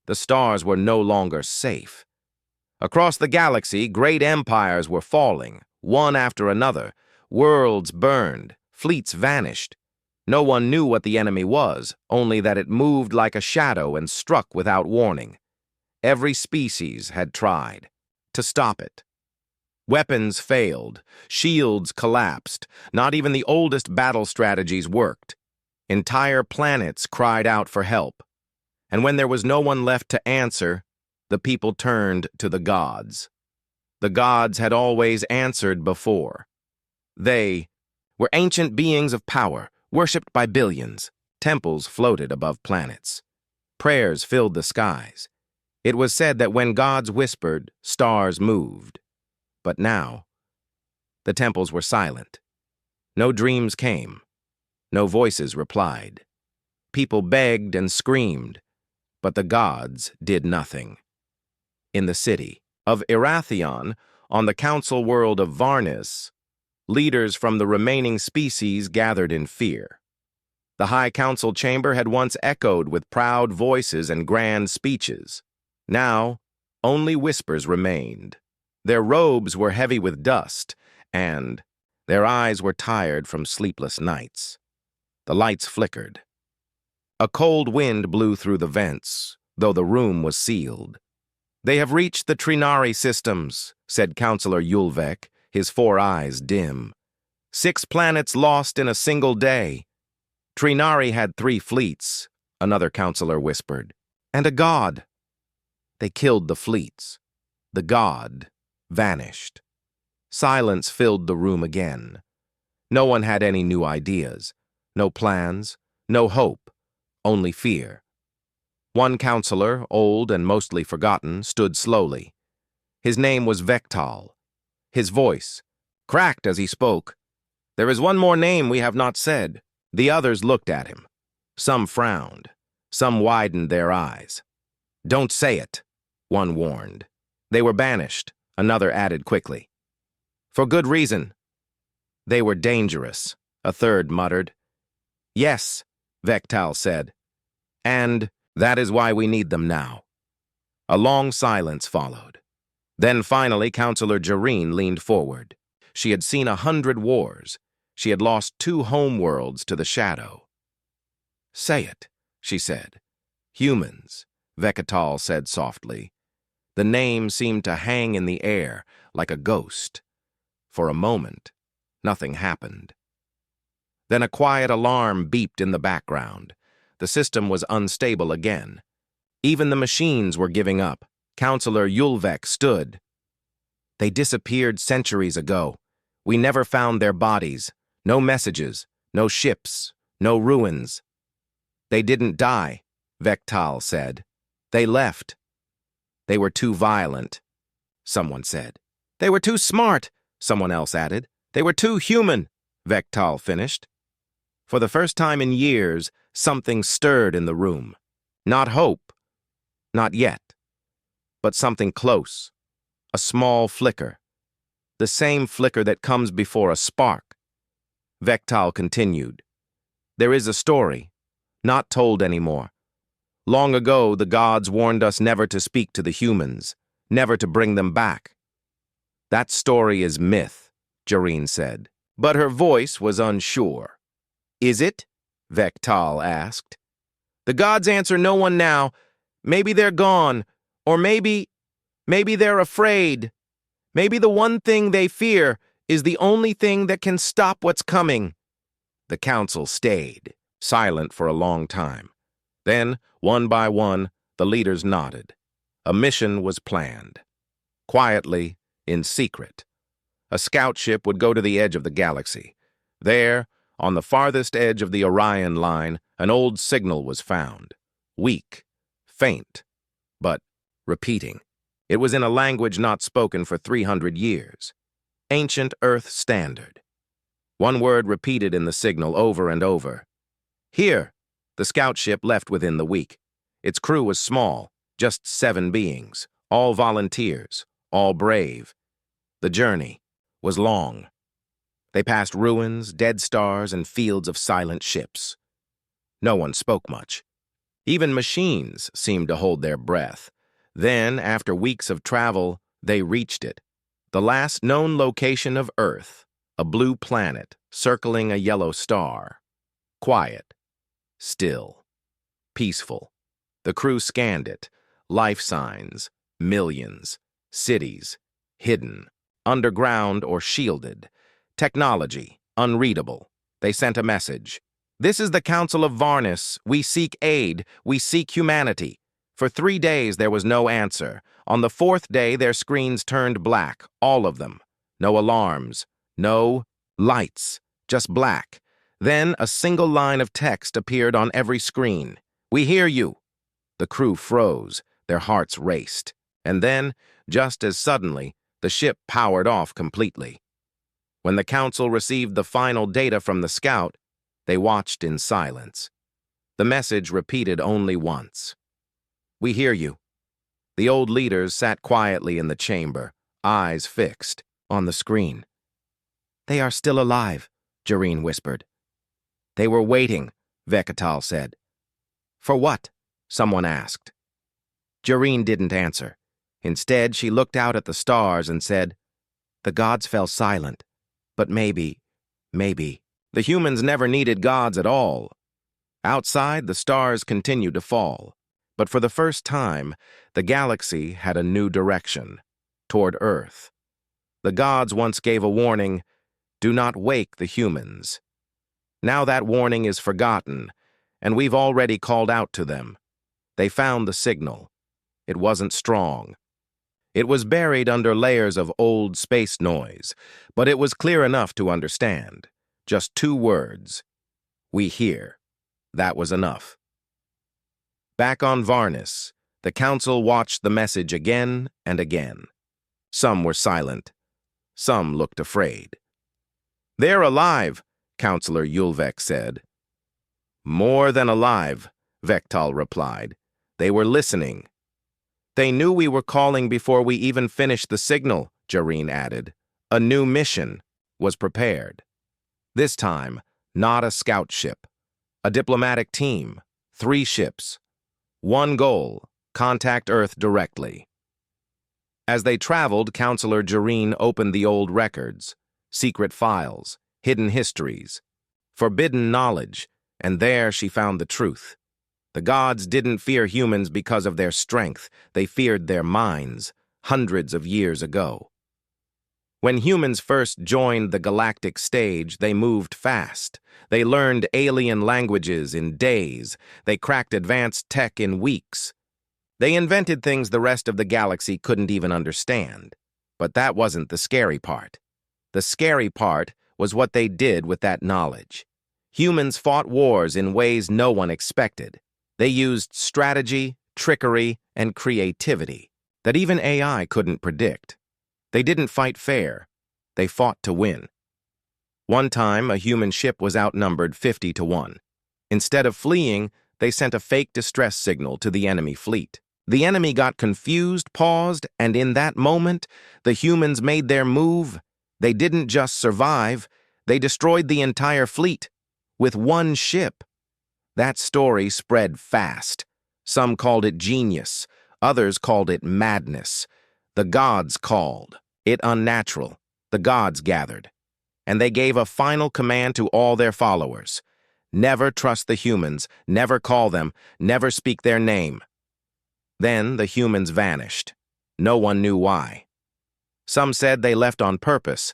The stars were no longer safe. Across the galaxy, great empires were falling, one after another. Worlds burned, fleets vanished. No one knew what the enemy was, only that it moved like a shadow and struck without warning. Every species had tried to stop it. Weapons failed, shields collapsed, not even the oldest battle strategies worked. Entire planets cried out for help. And when there was no one left to answer, the people turned to the gods. The gods had always answered before. They were ancient beings of power, worshipped by billions. Temples floated above planets. Prayers filled the skies. It was said that when gods whispered, stars moved. But now, the temples were silent. No dreams came. No voices replied. People begged and screamed, but the gods did nothing. In the city of Erathion, on the council world of Varnis, leaders from the remaining species gathered in fear. The High Council chamber had once echoed with proud voices and grand speeches. Now, only whispers remained. Their robes were heavy with dust, and their eyes were tired from sleepless nights. The lights flickered. A cold wind blew through the vents, though the room was sealed. "They have reached the Trinari systems," said Councillor Yulvek, his 4 eyes dim. 6 planets lost in a single day. Trinari had 3 fleets, another councillor whispered, and a god. They killed the fleets. The god vanished. Silence filled the room again. No one had any new ideas, no plans, no hope, only fear. One councillor, old and mostly forgotten, stood slowly. His name was Vektal. His voice cracked as he spoke. "There is one more name we have not said." The others looked at him. Some frowned. Some widened their eyes. "Don't say it," one warned. They were banished, another added quickly. "For good reason." "They were dangerous," a third muttered. "Yes," Vektal said. "And that is why we need them now." A long silence followed. Then finally Councillor Jareen leaned forward. She had seen 100 wars. She had lost 2 homeworlds to the shadow. "Say it," she said. "Humans," Vektal said softly. The name seemed to hang in the air like a ghost. For a moment, nothing happened. Then a quiet alarm beeped in the background. The system was unstable again. Even the machines were giving up. Councillor Yulvek stood. "They disappeared centuries ago. We never found their bodies. No messages, no ships, no ruins." "They didn't die," Vektal said. "They left." "They were too violent," someone said. "They were too smart," someone else added. "They were too human," Vektal finished. For the first time in years, something stirred in the room. Not hope, not yet, but something close. A small flicker. The same flicker that comes before a spark. Vektal continued. "There is a story, not told anymore. Long ago, the gods warned us never to speak to the humans, never to bring them back." "That story is myth," Jareen said, but her voice was unsure. "Is it?" Vektal asked. "The gods answer no one now. Maybe they're gone, or maybe they're afraid. Maybe the one thing they fear is the only thing that can stop what's coming." The council stayed, silent for a long time. Then, one by one, the leaders nodded. A mission was planned. Quietly, in secret. A scout ship would go to the edge of the galaxy. There, on the farthest edge of the Orion line, an old signal was found. Weak, faint, but repeating. It was in a language not spoken for 300 years. Ancient Earth Standard. One word repeated in the signal over and over. "Here." The scout ship left within the week. Its crew was small, just 7 beings, all volunteers, all brave. The journey was long. They passed ruins, dead stars, and fields of silent ships. No one spoke much. Even machines seemed to hold their breath. Then, after weeks of travel, they reached it. The last known location of Earth, a blue planet circling a yellow star. Quiet, still, peaceful. The crew scanned it. Life signs, millions, cities, hidden, underground or shielded. Technology, unreadable. They sent a message. This is the Council of Varnis. We seek aid. We seek humanity. For 3 days there was no answer. On the 4th day their screens turned black, all of them. No alarms, no lights, just black. Then a single line of text appeared on every screen. We hear you. The crew froze, their hearts raced. And then, just as suddenly, the ship powered off completely. When the Council received the final data from the scout, they watched in silence. The message repeated only once. We hear you. The old leaders sat quietly in the chamber, eyes fixed on the screen. They are still alive, Jareen whispered. They were waiting, Vekatal said. For what? Someone asked. Jareen didn't answer. Instead, she looked out at the stars and said, The gods fell silent, but maybe. The humans never needed gods at all. Outside, the stars continued to fall. But for the first time, the galaxy had a new direction, toward Earth. The gods once gave a warning, do not wake the humans. Now that warning is forgotten, and we've already called out to them. They found the signal. It wasn't strong. It was buried under layers of old space noise, but it was clear enough to understand. Just 2 words. We hear. That was enough. Back on Varnis, the Council watched the message again and again. Some were silent. Some looked afraid. They're alive, Counselor Yulvek said. More than alive, Vektal replied. They were listening. They knew we were calling before we even finished the signal, Jareen added. A new mission was prepared. This time, not a scout ship. A diplomatic team, 3 ships. One goal, contact Earth directly. As they traveled, Counselor Jareen opened the old records, secret files, hidden histories, forbidden knowledge, and there she found the truth. The gods didn't fear humans because of their strength. They feared their minds, hundreds of years ago. When humans first joined the galactic stage, they moved fast. They learned alien languages in days. They cracked advanced tech in weeks. They invented things the rest of the galaxy couldn't even understand. But that wasn't the scary part. The scary part was what they did with that knowledge. Humans fought wars in ways no one expected. They used strategy, trickery, and creativity that even AI couldn't predict. They didn't fight fair. They fought to win. One time, a human ship was outnumbered 50-1. Instead of fleeing, they sent a fake distress signal to the enemy fleet. The enemy got confused, paused, and in that moment, the humans made their move. They didn't just survive, they destroyed the entire fleet with one ship. That story spread fast. Some called it genius, others called it madness. The gods called it unnatural. The gods gathered. And they gave a final command to all their followers. Never trust the humans, never call them, never speak their name. Then the humans vanished. No one knew why. Some said they left on purpose.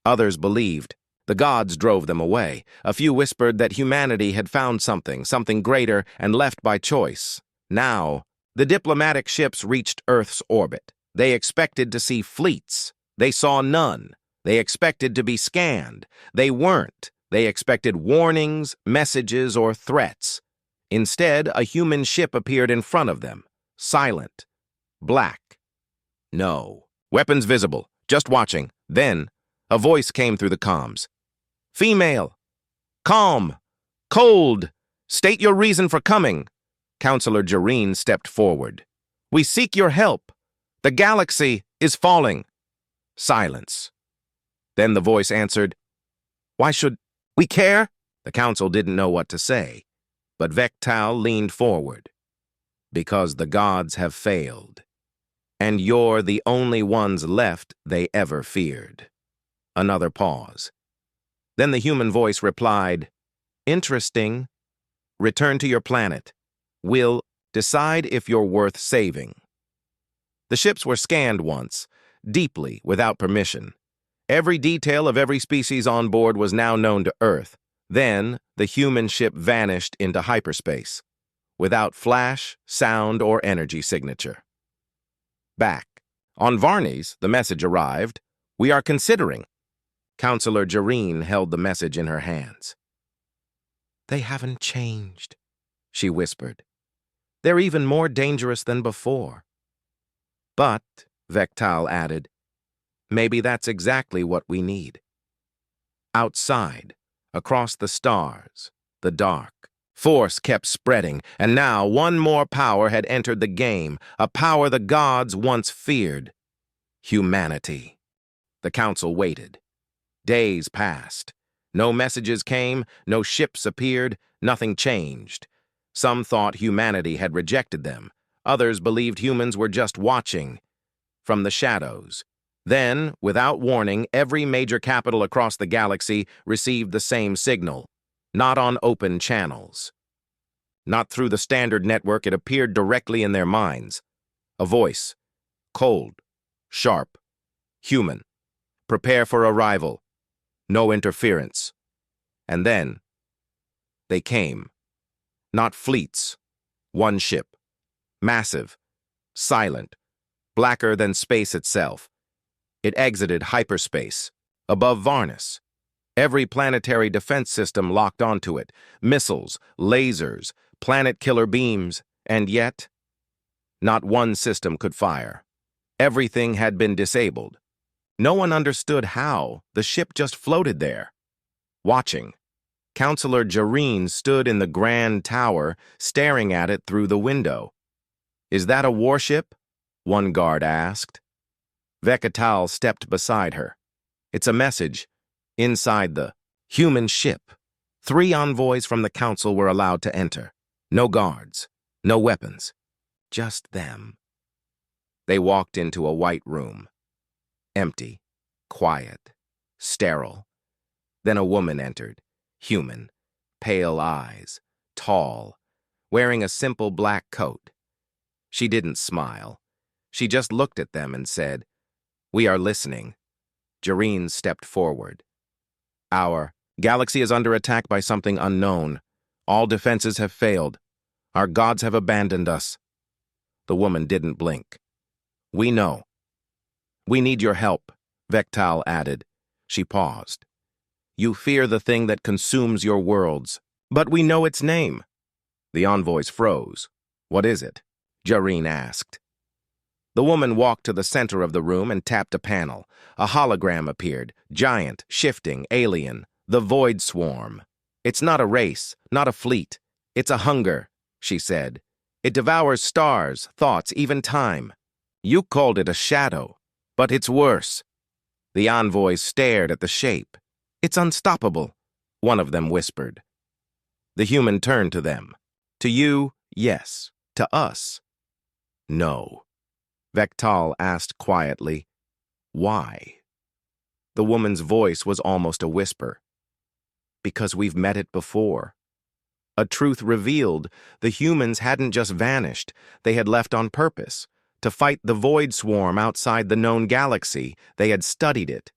Others believed. The gods drove them away. A few whispered that humanity had found something greater, and left by choice. Now, the diplomatic ships reached Earth's orbit. They expected to see fleets. They saw none. They expected to be scanned. They weren't. They expected warnings, messages, or threats. Instead, a human ship appeared in front of them, silent, black. No. Weapons visible, just watching. Then, a voice came through the comms. Female. Calm. Cold. State your reason for coming. Counselor Jareen stepped forward. We seek your help. The galaxy is falling. Silence. Then the voice answered, Why should we care? The council didn't know what to say. But Vectal leaned forward. Because the gods have failed. And you're the only ones left they ever feared. Another pause. Then the human voice replied, Interesting. Return to your planet. We'll decide if you're worth saving. The ships were scanned once, deeply, without permission. Every detail of every species on board was now known to Earth. Then, the human ship vanished into hyperspace, without flash, sound, or energy signature. Back. On Varnes, the message arrived. We are considering. Counselor Jareen held the message in her hands. They haven't changed, she whispered. They're even more dangerous than before. But, Vectal added, maybe that's exactly what we need. Outside, across the stars, the dark, force kept spreading, and now one more power had entered the game, a power the gods once feared. Humanity. The council waited. Days passed. No messages came, no ships appeared, nothing changed. Some thought humanity had rejected them. Others believed humans were just watching from the shadows. Then, without warning, every major capital across the galaxy received the same signal, not on open channels. Not through the standard network, it appeared directly in their minds. A voice, cold, sharp, human. Prepare for arrival. No interference. And then, they came. Not fleets. One ship. Massive. Silent. Blacker than space itself. It exited hyperspace. Above Varnes. Every planetary defense system locked onto it. Missiles, lasers, planet-killer beams. And yet, not one system could fire. Everything had been disabled. No one understood how. The ship just floated there. Watching. Counselor Jareen stood in the grand tower, staring at it through the window. Is that a warship? One guard asked. Vectal stepped beside her. It's a message. Inside the human ship. 3 envoys from the council were allowed to enter. No guards. No weapons. Just them. They walked into a white room. Empty, quiet, sterile. Then a woman entered, human, pale eyes, tall, wearing a simple black coat. She didn't smile. She just looked at them and said, We are listening. Jareen stepped forward. Our galaxy is under attack by something unknown. All defenses have failed. Our gods have abandoned us. The woman didn't blink. We know. We need your help, Vectal added. She paused. You fear the thing that consumes your worlds, but we know its name. The envoys froze. What is it? Jareen asked. The woman walked to the center of the room and tapped a panel. A hologram appeared, giant, shifting, alien, the Void Swarm. It's not a race, not a fleet. It's a hunger, she said. It devours stars, thoughts, even time. You called it a shadow. But it's worse. The envoys stared at the shape. It's unstoppable, one of them whispered. The human turned to them. To you, yes. To us, no. Vectal asked quietly, Why? The woman's voice was almost a whisper. Because we've met it before. A truth revealed, the humans hadn't just vanished, they had left on purpose. To fight the Void Swarm outside the known galaxy, they had studied it,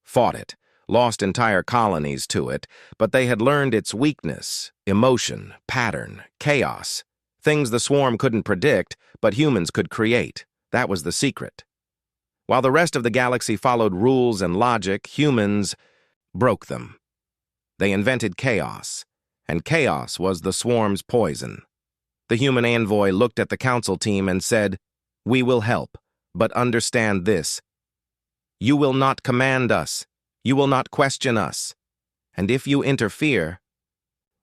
fought it, lost entire colonies to it, but they had learned its weakness, emotion, pattern, chaos, things the swarm couldn't predict, but humans could create. That was the secret. While the rest of the galaxy followed rules and logic, humans broke them. They invented chaos, and chaos was the swarm's poison. The human envoy looked at the council team and said, We will help, but understand this. You will not command us. You will not question us. And if you interfere,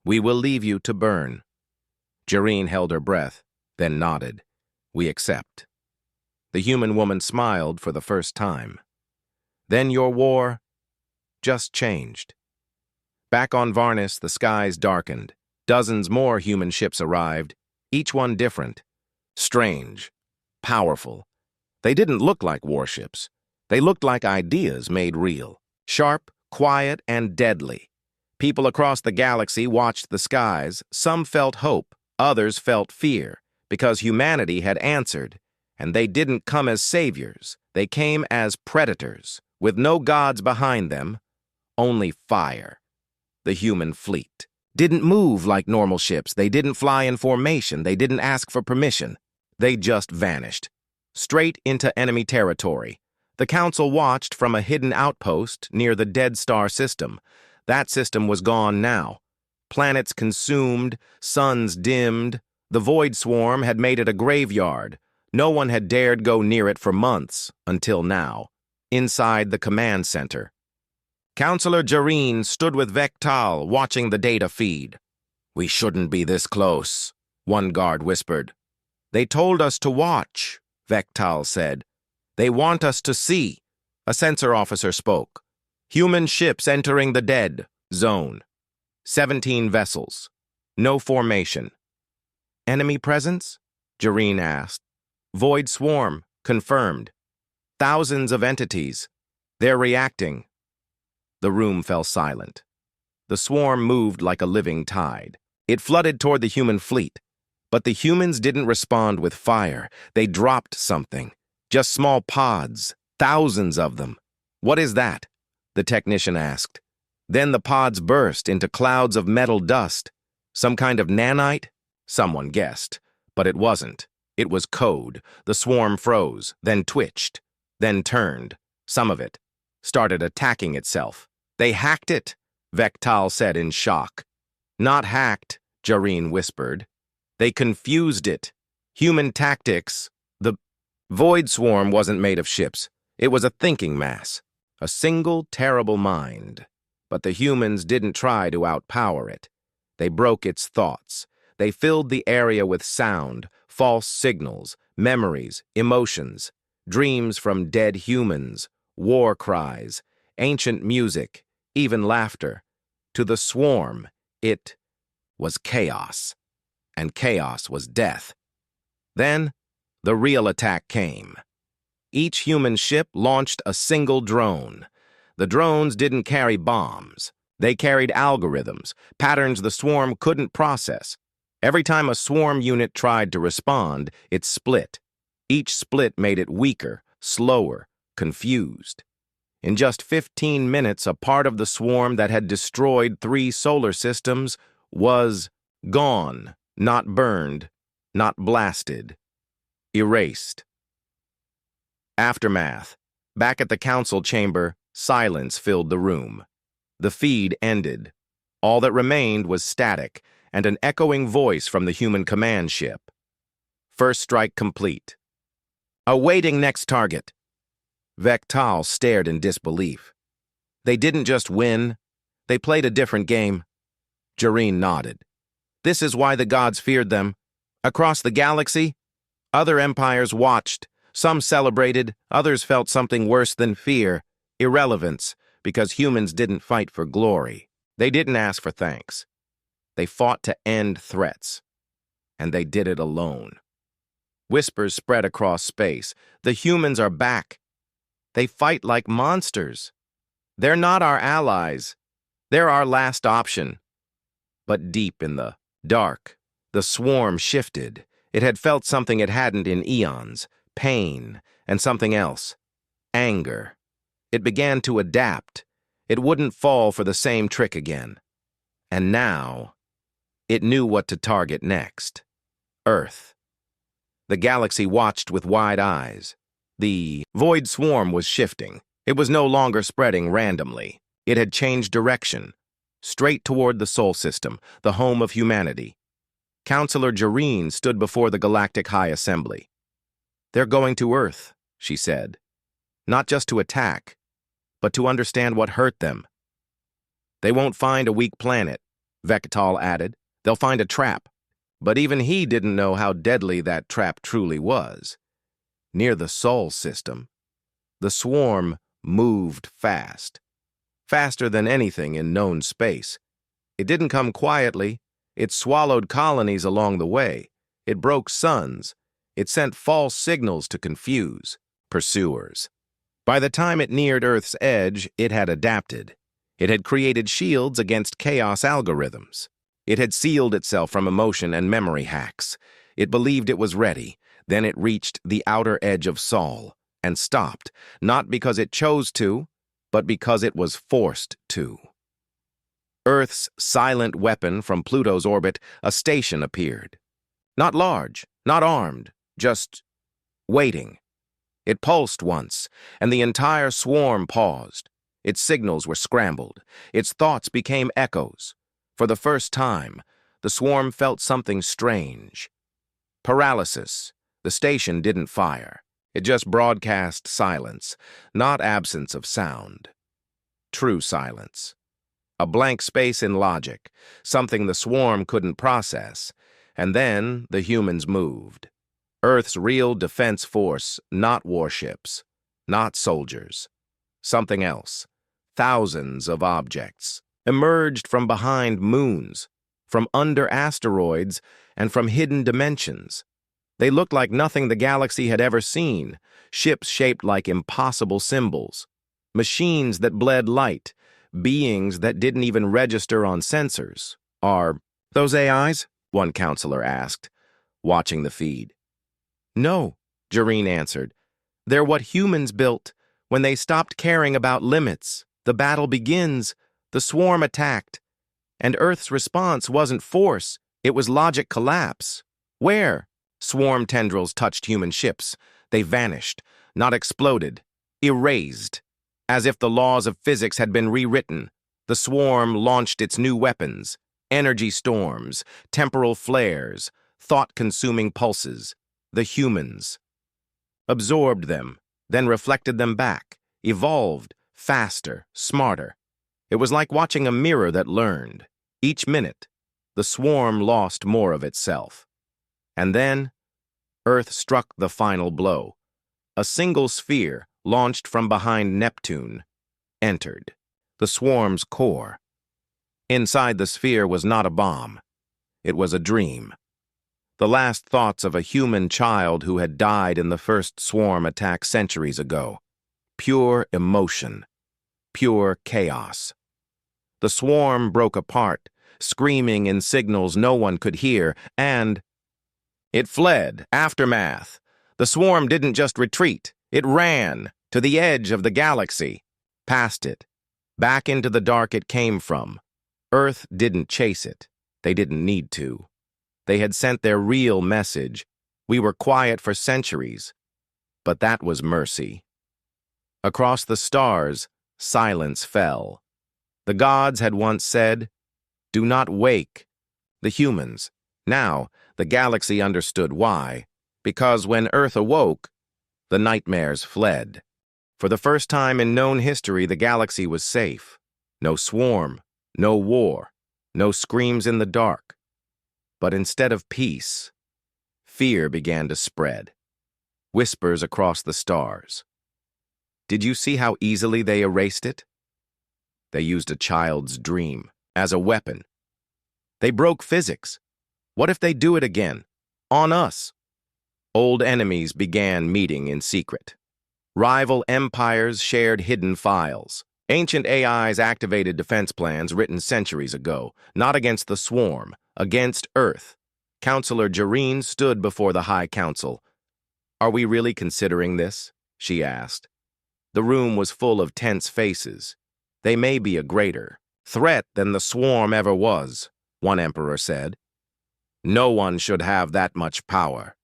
we will leave you to burn. Jareen held her breath, then nodded. We accept. The human woman smiled for the first time. Then your war just changed. Back on Varnes, the skies darkened. Dozens more human ships arrived, each one different. Strange. Powerful. They didn't look like warships. They looked like ideas made real. Sharp, quiet, and deadly. People across the galaxy watched the skies. Some felt hope, others felt fear, because humanity had answered, and they didn't come as saviors. They came as predators, with no gods behind them, only fire. The human fleet didn't move like normal ships. They didn't fly in formation. They didn't ask for permission. They just vanished, straight into enemy territory. The Council watched from a hidden outpost near the Dead Star system. That system was gone now. Planets consumed, suns dimmed. The Void Swarm had made it a graveyard. No one had dared go near it for months, until now, inside the command center. Counselor Jareen stood with Vectal, watching the data feed. "We shouldn't be this close," one guard whispered. "They told us to watch," Vectal said. "They want us to see," a sensor officer spoke. "Human ships entering the dead zone. 17 vessels. No formation." "Enemy presence?" Jareen asked. "Void Swarm, confirmed. Thousands of entities. They're reacting." The room fell silent. The swarm moved like a living tide. It flooded toward the human fleet. But the humans didn't respond with fire. They dropped something. Just small pods, thousands of them. "What is that?" the technician asked. Then the pods burst into clouds of metal dust. Some kind of nanite? Someone guessed. But it wasn't. It was code. The swarm froze, then twitched, then turned. Some of it started attacking itself. "They hacked it," Vectal said in shock. "Not hacked," Jareen whispered. "They confused it. Human tactics." The Void Swarm wasn't made of ships. It was a thinking mass. A single terrible mind. But the humans didn't try to outpower it. They broke its thoughts. They filled the area with sound, false signals, memories, emotions, dreams from dead humans, war cries, ancient music, even laughter. To the swarm, it was chaos. And chaos was death. Then, the real attack came. Each human ship launched a single drone. The drones didn't carry bombs. They carried algorithms, patterns the swarm couldn't process. Every time a swarm unit tried to respond, it split. Each split made it weaker, slower, confused. In just 15 minutes, a part of the swarm that had destroyed 3 solar systems was gone, not burned, not blasted, erased. Aftermath. Back at the council chamber, silence filled the room. The feed ended. All that remained was static and an echoing voice from the human command ship. "First strike complete. Awaiting next target." Vectal stared in disbelief. "They didn't just win. They played a different game." Jareen nodded. "This is why the gods feared them. Across the galaxy, other empires watched. Some celebrated, others felt something worse than fear, irrelevance, because humans didn't fight for glory. They didn't ask for thanks. They fought to end threats. And they did it alone." Whispers spread across space. "The humans are back. They fight like monsters. They're not our allies. They're our last option." But deep in the dark, the swarm shifted. It had felt something it hadn't in eons, pain, and something else, anger. It began to adapt. It wouldn't fall for the same trick again. And now, it knew what to target next. Earth. The galaxy watched with wide eyes. The Void Swarm was shifting. It was no longer spreading randomly. It had changed direction, straight toward the Sol System, the home of humanity. Counselor Jareen stood before the Galactic High Assembly. "They're going to Earth," she said. "Not just to attack, but to understand what hurt them." "They won't find a weak planet," Vectal added. "They'll find a trap." But even he didn't know how deadly that trap truly was. Near the Sol System, the swarm moved fast. Faster than anything in known space. It didn't come quietly. It swallowed colonies along the way. It broke suns. It sent false signals to confuse pursuers. By the time it neared Earth's edge, it had adapted. It had created shields against chaos algorithms. It had sealed itself from emotion and memory hacks. It believed it was ready. Then it reached the outer edge of Sol and stopped, not because it chose to, but because it was forced to. Earth's silent weapon from Pluto's orbit, a station appeared. Not large, not armed, just waiting. It pulsed once, and the entire swarm paused. Its signals were scrambled. Its thoughts became echoes. For the first time, the swarm felt something strange. Paralysis. The station didn't fire. It just broadcast silence, not absence of sound. True silence. A blank space in logic, something the swarm couldn't process. And then the humans moved. Earth's real defense force, not warships, not soldiers. Something else. Thousands of objects emerged from behind moons, from under asteroids, and from hidden dimensions. They looked like nothing the galaxy had ever seen, ships shaped like impossible symbols, machines that bled light, beings that didn't even register on sensors. Are those AIs? One counselor asked, watching the feed. No, Jareen answered. They're what humans built. When they stopped caring about limits, the battle begins, the swarm attacked. And Earth's response wasn't force, it was logic collapse. Where? Swarm tendrils touched human ships. They vanished, not exploded, erased. As if the laws of physics had been rewritten, the swarm launched its new weapons, energy storms, temporal flares, thought-consuming pulses. The humans absorbed them, then reflected them back, evolved, faster, smarter. It was like watching a mirror that learned. Each minute, the swarm lost more of itself. And then, Earth struck the final blow. A single sphere, launched from behind Neptune, entered the swarm's core. Inside the sphere was not a bomb. It was a dream. The last thoughts of a human child who had died in the first swarm attack centuries ago. Pure emotion. Pure chaos. The swarm broke apart, screaming in signals no one could hear, and it fled. Aftermath. The swarm didn't just retreat. It ran to the edge of the galaxy, past it, back into the dark it came from. Earth didn't chase it. They didn't need to. They had sent their real message. We were quiet for centuries. But that was mercy. Across the stars, silence fell. The gods had once said, "Do not wake." The humans. Now, the galaxy understood why. Because when Earth awoke, the nightmares fled. For the first time in known history, the galaxy was safe. No swarm, no war, no screams in the dark. But instead of peace, fear began to spread. Whispers across the stars. Did you see how easily they erased it? They used a child's dream as a weapon. They broke physics. What if they do it again? On us. Old enemies began meeting in secret. Rival empires shared hidden files. Ancient AIs activated defense plans written centuries ago, not against the swarm, against Earth. Counselor Jareen stood before the High Council. "Are we really considering this?" she asked. The room was full of tense faces. "They may be a greater threat than the swarm ever was," one emperor said. "No one should have that much power."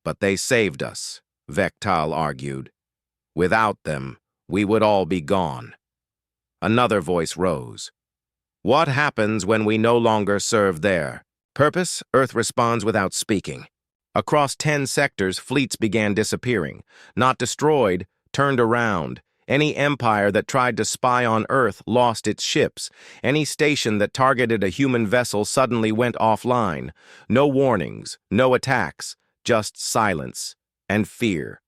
"But they saved us," Vectal argued. "Without them, we would all be gone." Another voice rose. "What happens when we no longer serve their purpose?" Earth responds without speaking. Across 10 sectors, fleets began disappearing. Not destroyed, turned around. Any empire that tried to spy on Earth lost its ships. Any station that targeted a human vessel suddenly went offline. No warnings, no attacks, just silence and fear.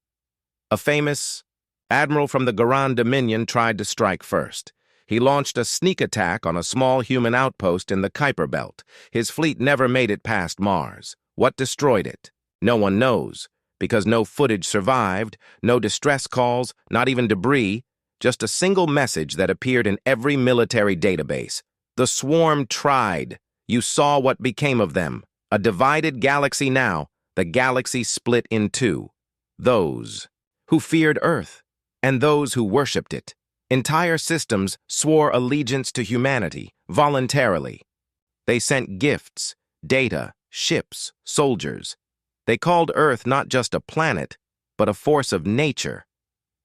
A famous admiral from the Garan Dominion tried to strike first. He launched a sneak attack on a small human outpost in the Kuiper Belt. His fleet never made it past Mars. What destroyed it? No one knows, because no footage survived, no distress calls, not even debris, just a single message that appeared in every military database. The swarm tried. You saw what became of them. A divided galaxy now, the galaxy split in two. Those who feared Earth, and those who worshipped it. Entire systems swore allegiance to humanity, voluntarily. They sent gifts, data, ships, soldiers. They called Earth not just a planet, but a force of nature.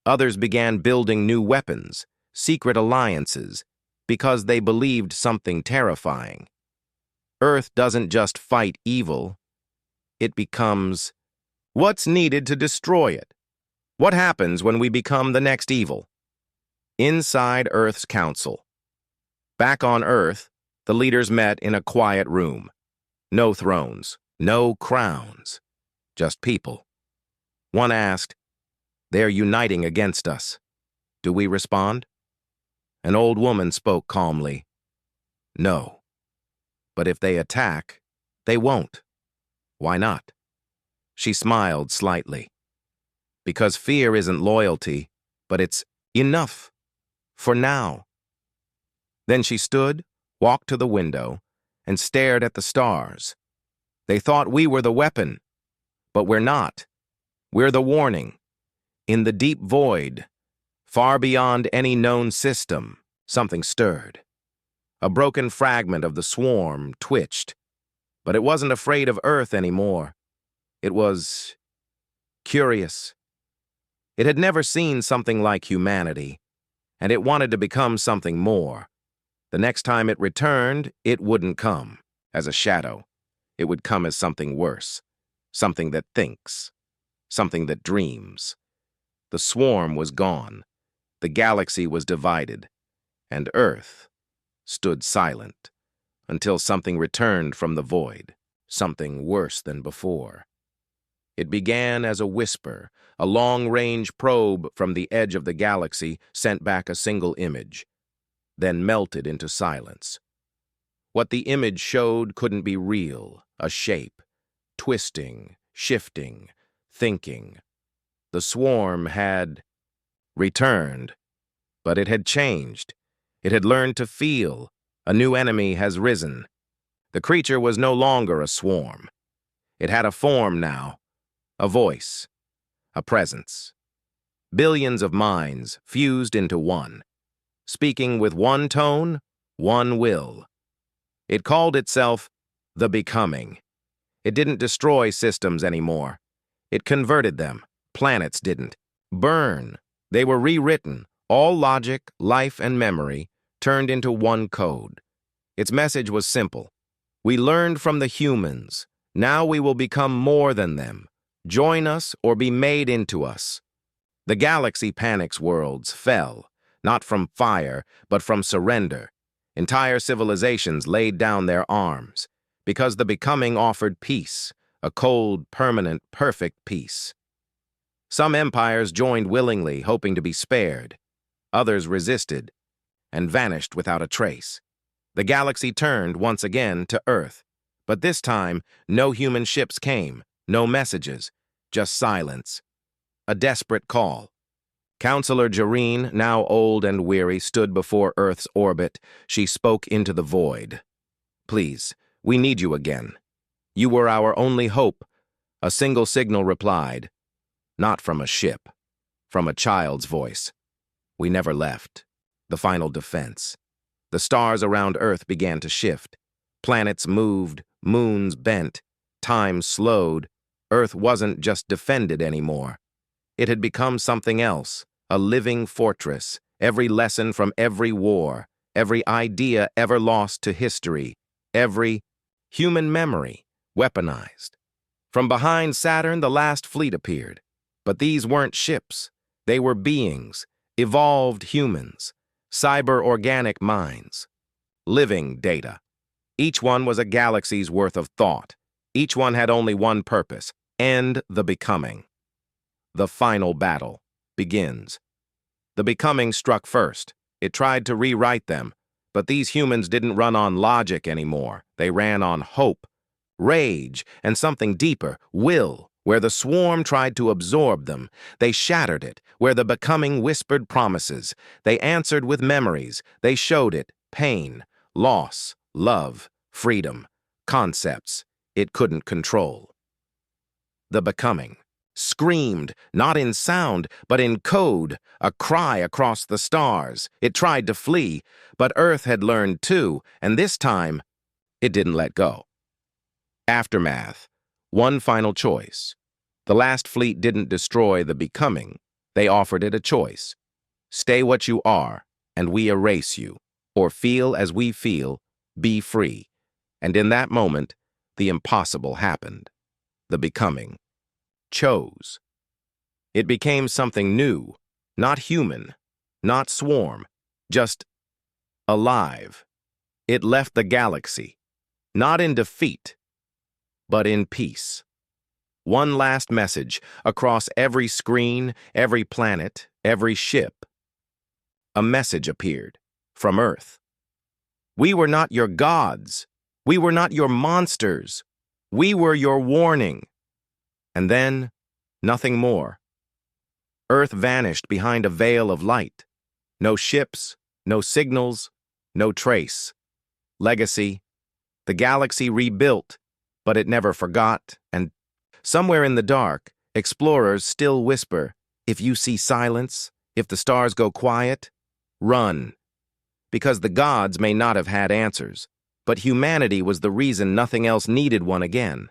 Others began building new weapons, secret alliances, because they believed something terrifying. Earth doesn't just fight evil, it becomes what's needed to destroy it. What happens when we become the next evil? Inside Earth's council. Back on Earth, the leaders met in a quiet room. No thrones, no crowns, just people. One asked, "They're uniting against us. Do we respond?" An old woman spoke calmly. "No. But if they attack, they won't. Why not?" She smiled slightly. "Because fear isn't loyalty, but it's enough. For now." Then she stood, walked to the window, and stared at the stars. "They thought we were the weapon, but we're not. We're the warning. In the deep void, far beyond any known system, something stirred. A broken fragment of the swarm twitched, but it wasn't afraid of Earth anymore. It was curious. It had never seen something like humanity, and it wanted to become something more. The next time it returned, it wouldn't come as a shadow. It would come as something worse, something that thinks, something that dreams. The swarm was gone. The galaxy was divided, and Earth stood silent until something returned from the void, something worse than before. It began as a whisper. A long-range probe from the edge of the galaxy sent back a single image, then melted into silence. What the image showed couldn't be real, a shape, twisting, shifting, thinking. The swarm had returned, but it had changed. It had learned to feel. A new enemy has risen. The creature was no longer a swarm. It had a form now, a voice, a presence. Billions of minds fused into one, speaking with one tone, one will. It called itself the Becoming. It didn't destroy systems anymore. It converted them. Planets didn't. Burn. They were rewritten. All logic, life, and memory turned into one code. Its message was simple. We learned from the humans. Now we will become more than them. Join us or be made into us. The galaxy panic's worlds fell, not from fire, but from surrender. Entire civilizations laid down their arms, because the Becoming offered peace, a cold, permanent, perfect peace. Some empires joined willingly, hoping to be spared. Others resisted and vanished without a trace. The galaxy turned once again to Earth, but this time no human ships came, no messages, just silence. A desperate call. Counselor Jareen, now old and weary, stood before Earth's orbit. She spoke into the void. "Please, we need you again. You were our only hope." A single signal replied. Not from a ship, from a child's voice. "We never left." The final defense. The stars around Earth began to shift. Planets moved, moons bent, time slowed. Earth wasn't just defended anymore. It had become something else, a living fortress. Every lesson from every war, every idea ever lost to history, every human memory weaponized. From behind Saturn, the last fleet appeared. But these weren't ships. They were beings, evolved humans, cyber-organic minds, living data. Each one was a galaxy's worth of thought. Each one had only one purpose: end the Becoming. The final battle begins. The Becoming struck first. It tried to rewrite them, but these humans didn't run on logic anymore. They ran on hope, rage, and something deeper, will. Where the swarm tried to absorb them, they shattered it. Where the becoming whispered promises, they answered with memories. They showed it, pain, loss, love, freedom, concepts it couldn't control. The becoming screamed, not in sound, but in code, a cry across the stars. It tried to flee, but Earth had learned too, and this time, it didn't let go. Aftermath. One final choice. The last fleet didn't destroy the becoming. They offered it a choice. Stay what you are, and we erase you. Or feel as we feel, be free. And in that moment, the impossible happened. The becoming chose. It became something new, not human, not swarm, just alive. It left the galaxy, not in defeat, but in peace. One last message across every screen, every planet, every ship. A message appeared from Earth. We were not your gods. We were not your monsters. We were your warning. And then, nothing more. Earth vanished behind a veil of light. No ships, no signals, no trace. Legacy. The galaxy rebuilt, but it never forgot, and somewhere in the dark, explorers still whisper, if you see silence, if the stars go quiet, run. Because the gods may not have had answers, but humanity was the reason nothing else needed one again.